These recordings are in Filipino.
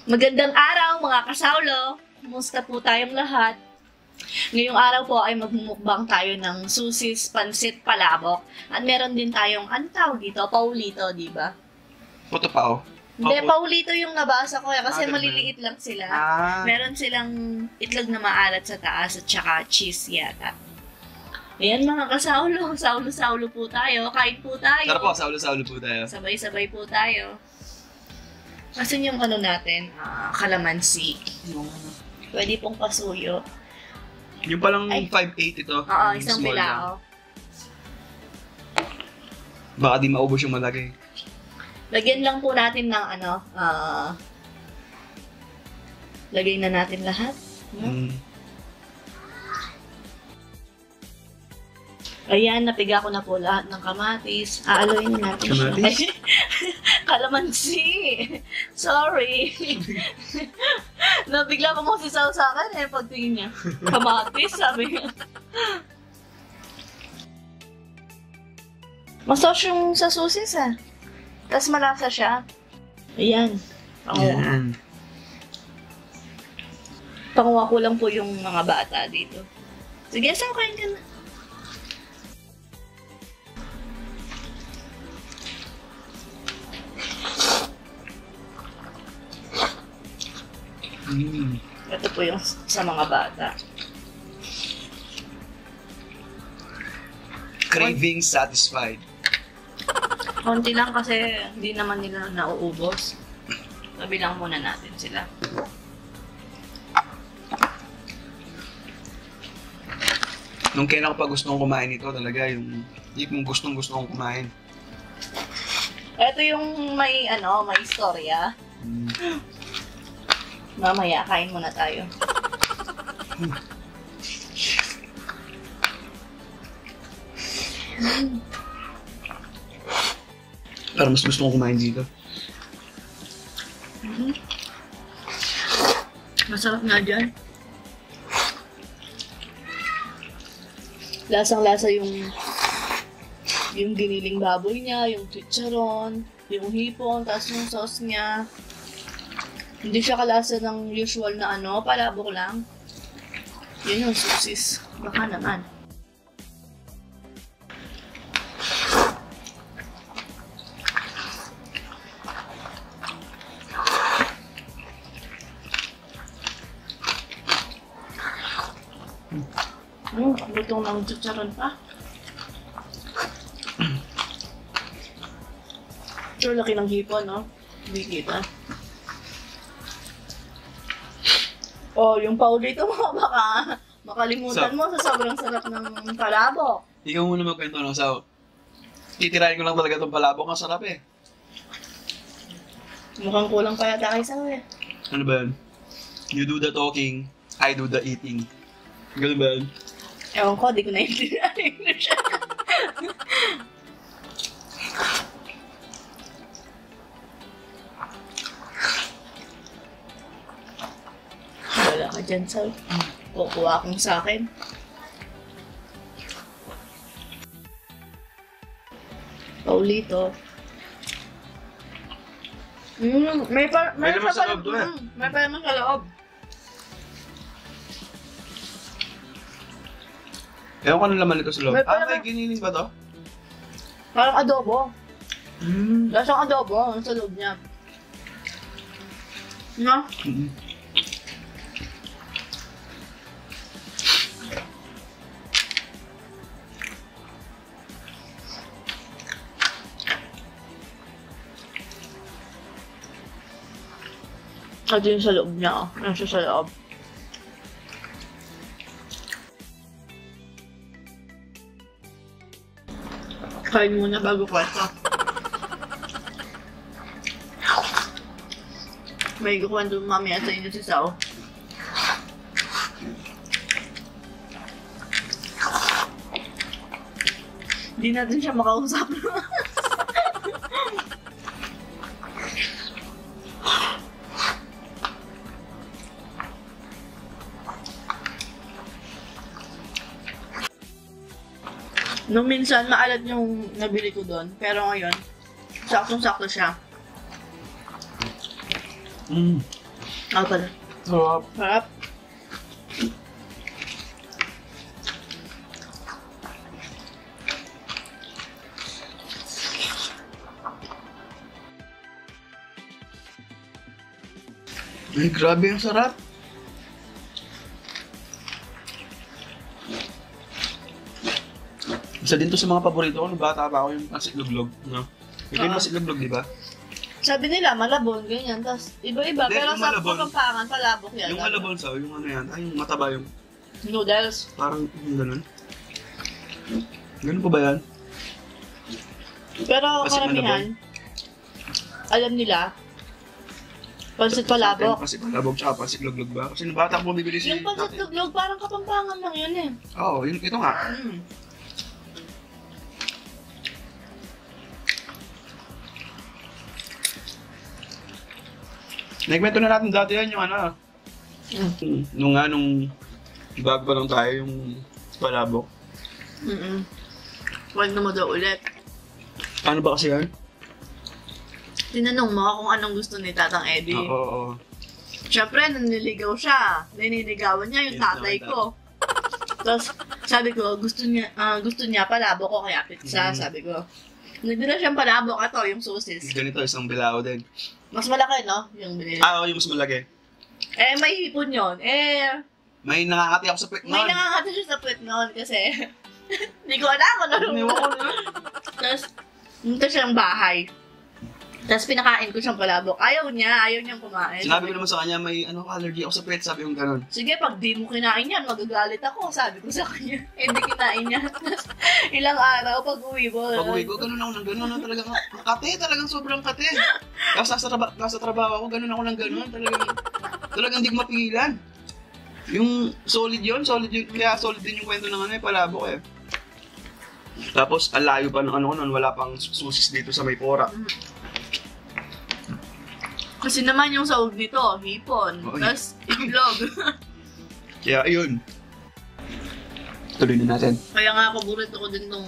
Magandang araw mga kasawlo! Kumusta po tayong lahat? Ngayong araw po ay magmumukbang tayo ng susis, pansit, palabok. At meron din tayong, ano tawag dito? Paulito, di ba? Puto pa, oh. Hindi, Paulito yung nabasa ko kasi maliliit lang sila. Ah. Meron silang itlog na maalat sa taas at saka cheese yata. Ayan mga kasawlo, saulo-saulo po tayo. Kain po tayo. Tara po, saulo-saulo po tayo. Sabay-sabay po tayo. Kasi yung ano natin, kalamansi. Yung, Pwede pong pasuyo. yung palang Ay. 5.8 ito. Oo, yung isang small bilao. lang. Baka di maubos yung malaki. Lagyan lang po natin ng lagay na natin lahat. Mm. Ayan, napiga ko na po lahat ng kamatis. Aaloyin natin Kamatis? siya. Kalamansi. Sorry. Nabigla pa mo si Sao sa akin pagtingin niya. Kamatis, sabi niya. Masarap yung sa susis Tapos malasa siya. Ayan. Yan. Panguha ko lang po yung mga bata dito. Sige, saan kain ka na? Mm. Ito po yung sa mga bata. Craving satisfied. Konti lang kasi hindi naman nila nauubos. Sabilang muna natin sila. Nung kailan ko pa gustong kumain ito talaga, yung gustong kong kumain. Ito yung may may istorya. Mm. Mamaya, kain muna tayo. Pero mas gusto kong kumain dito. Masarap nga dyan. Lasang-lasa yung giniling baboy niya, yung chicharon, yung hipon, tapos yung sauce niya. Hindi siya kalasa ng usual na palabok lang. Yun yung susis. Baka naman. Lutong ng chicharon pa. Pero laki ng hipon, no? Hindi kita. Oh, yung Paulito mo, baka makalimutan mo sa sobrang sarap ng palabok. Ikaw muna magkwento ng saw. Titirahin ko lang talaga itong palabok. Ang sarap eh. Mukhang kulang pa yata kay Sao Ano ba yun? You do the talking, I do the eating. Ganun ba yun? Ewan ko, di ko naiintindihan yung English. Wala ka dyan, Sao. Kukuha akong sa akin. Paulito. May naman sa loob doon May pa naman sa loob. Ewan ko anong laman nito sa loob. May pala- May giniling ba to? Parang adobo. Mm. Lasang adobo sa loob niya. No? Mm. At yun sa loob niya. Nasa sa loob. Kain muna bago kwento. May kukwento mamaya sa inyo si Sao. Hindi natin siya makausap. Nung minsan, maalat yung nabili ko doon. Pero ngayon, saktong-sakto siya. Mm. Ako pala. Sarap. Sarap. Ay, grabe ang sarap. Isa din to sa mga paborito ko nung bata pa ako yung pansit luglog, no? Ito yung pansit luglog, di ba? Sabi nila, malabon, ganyan. Tapos, iba-iba. Hindi, Pero yung sa malabon. Kapampangan, palabok yan. Yung malabon sa, yung ano yan, ay yung mataba yung, Noodles. parang yung ganun. Ganun po ba yan? Pero Pansit karamihan, alam nila, pansit palabok. Pansit palabok tsaka pansit luglog ba? Kasi nung bata ko bumibili si Yung pansit luglog, parang Kapampangan lang yun eh. Oo, ito nga. Nagkwento na natin dati yan yung ano. Nung bago pa lang tayo yung palabok. Huwag na mo daw ulit. Ano ba kasi yan? Tinanong mo kung anong gusto ni Tatang Eddie. Oo. Siyempre, naniligaw siya. Naniligawan niya yung Yes, tatay naman, ko. Tapos, sabi ko, gusto niya palabok ko kaya pizza, sabi ko. Nagdala siyang palabok, ito, yung sosis. Ganito, isang bilao din. Mas malaki, no? Yung binili. Oo, yung mas malaki. Eh, may hipon yun. May nakakati ako sa pet May nakakata siya sa puwet noon kasi hindi ko alam kung ano. Iniwan ko na. Tapos, punta siyang bahay. Tapos pinakain ko siyang palabok. Ayaw niyang kumain. Sinabi ko naman sa kanya, may allergy ako sa pet, sabi yung ganun. Sige, pag di mo kinain yan, magagalit ako. Sabi ko sa kanya. Hindi kinain niya. Tapos, ilang araw, pag uwi mo. Pag-uwi ko, ganun ako ng ganun. Talagang kate, talagang sobrang kate. Tapos nasa trabaho ako, ganun ako ng ganun. Talagang hindi ko mapigilan. Yung solid yun. Kaya solid din yung kwento ng palabok eh. Tapos, ang layo pa ng ano ko nun, wala pang susis dito sa may pora. Kasi naman yung sahog nito, hipon. Oh, Tapos, itlog. Kaya, yun. Tuloy na natin. Kaya nga, paborito ko din tong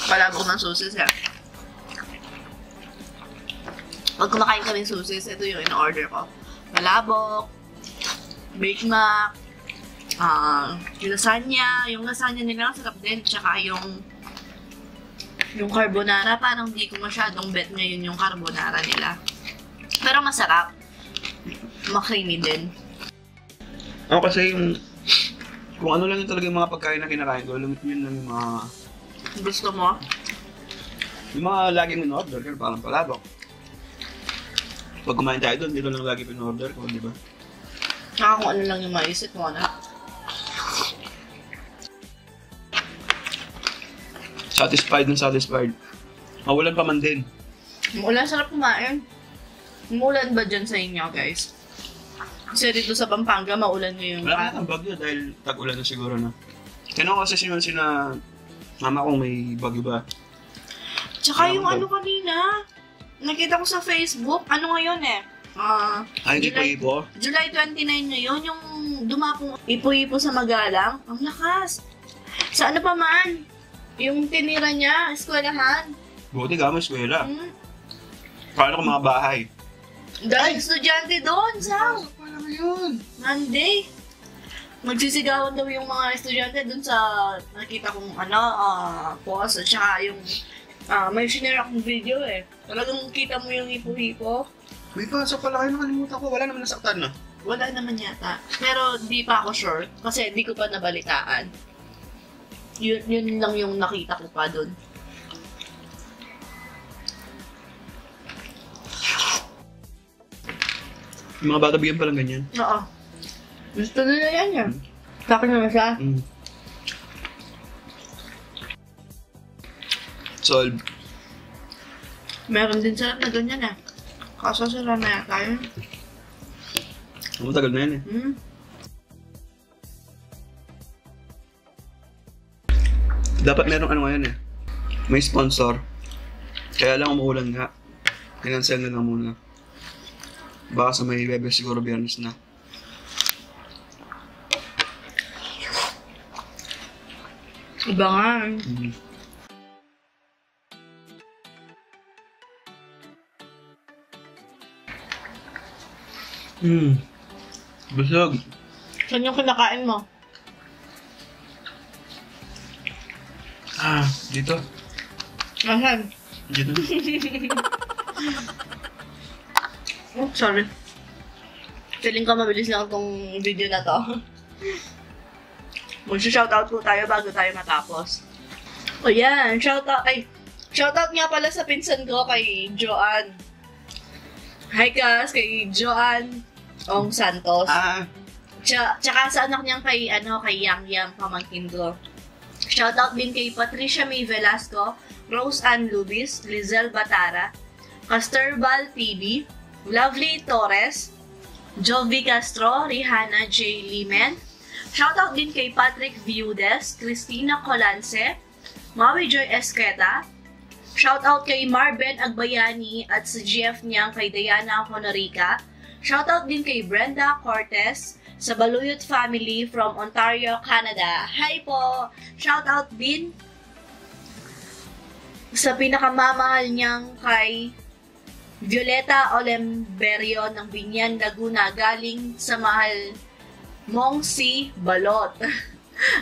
palabok ng sosis eh. Pag kumakain kami ng sosis, ito yung in-order ko. Palabok, Bake Mac, yung lasagna. Yung lasagna nila, sarap din. Tsaka yung carbonara, parang di ko masyadong bet ngayon yung carbonara nila. Pero masarap. Makrimi din. Ako kasi yung... Kung ano lang yung talaga yung mga pagkain na kinakain ko, yun lang yung mga... Gusto mo? Yung mga laging in-order, parang palabok. Pag kumain tayo doon, dito lang lagi pin-order ko, di ba? Saka kung ano lang yung maisip mo na. Satisfied. Mawalan pa man din. Umulan, sarap kumain. Umulan ba dyan sa inyo, guys? Kasi dito sa Pampanga, maulan ngayong Wala na ang bagyo dahil tag-ulan na siguro na. Tinanong kasi sina mama kong may bagyo ba. Tsaka Wala yung akong ano kanina, nakita ko sa Facebook, ano ngayon eh? Ay, ipo-ipo? July 29 ngayon, yung dumapong ipo-ipo sa Magalang. Ang lakas! Sa ano pa man? Yung tinira niya, eskwelahan. Buti ka, may eskwela. Paano kung mga bahay? Dahil estudyante doon, sa Paano yun? Monday. Magsisigawan daw yung mga estudyante doon sa nakita kong post at saka yung may sinare akong video eh. Talagang kita mo yung hipo-hipo. May pasok pala kayo, nakalimutan ko. Wala naman nasaktan na. Wala naman yata. Pero di pa ako sure kasi di ko pa nabalitaan. Yun lang yung nakita ko pa doon. Yung mga bata bigyan palang ganyan. Oo. Gusto nila yan yan. Sa akin naman siya. Solve. Meron din sila na ganyan eh. Kaso sila na yata yun. Matagal na yan eh. Dapat merong ano ngayon eh. May sponsor. Kaya lang umuulan nga. Kinansel na lang muna. Baka sa may bebe siguro biyernes na. Iba nga. Busog. Saan yung kinakain mo? Dito. Asan? Dito. Oh, sorry. Feeling ko mabilis lang tong video na to. Mag-shoutout po tayo bago tayo matapos. O yan, shoutout nga pala sa pinsan ko kay Joanne. Hi guys, kay Joanne Ong Santos. Tsaka sa anak niyang kay Yang Yang, pamangkin ko. Shoutout din kay Patricia May Velasco, Rose Ann Lubis, Lizelle Batara, Casterbal TV, Lovely Torres, Jovi Castro, Rihanna J. Limen. Shoutout din kay Patrick Viudes, Christina Colance, Maui Joy Esqueta. Shoutout kay Marben Agbayani at sa GF niyang kay Diana Honorica. Shoutout din kay Brenda Cortez sa Baluyot family from Ontario, Canada. Hi po! Shoutout din sa pinakamamahal niyang kay Violeta Olemberio ng Binyan, Laguna, galing sa mahal mong si Balot.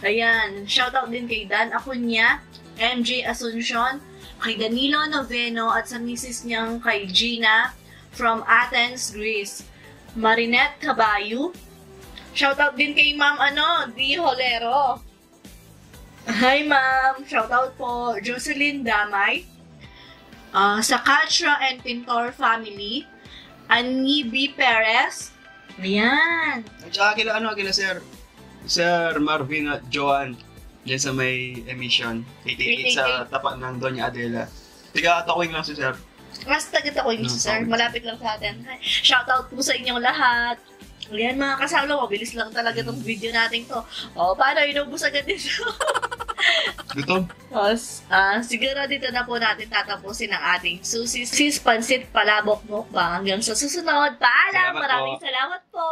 Ayan, shoutout din kay Dan Acuña, MJ Asuncion, kay Danilo Noveno at sa misis niyang kay Gina from Athens, Greece. Marinette Cabayo. Shoutout din kay Ma'am Di Holero. Hi Ma'am! Shoutout po Jocelyn Damay. Sa Katra and Pintor family. Annie B. Perez. Ayan. At saka kila Sir Marvin at Joanne. Diyan sa may emission. 88 sa tapat ng Doña Adela. Tiga-atakwing lang si Sir. Mas taga-takwing si Sir. Malapit lang sa atin. Shoutout po sa inyong lahat. Ayan mga kasalo, mabilis lang talaga itong video natin to. O, paano inubos agad dito? Gutom? Siguro dito na po natin tatapusin ang ating Susis Pansit Palabok Mukbang. Hanggang sa susunod. Paalam! Maraming salamat po!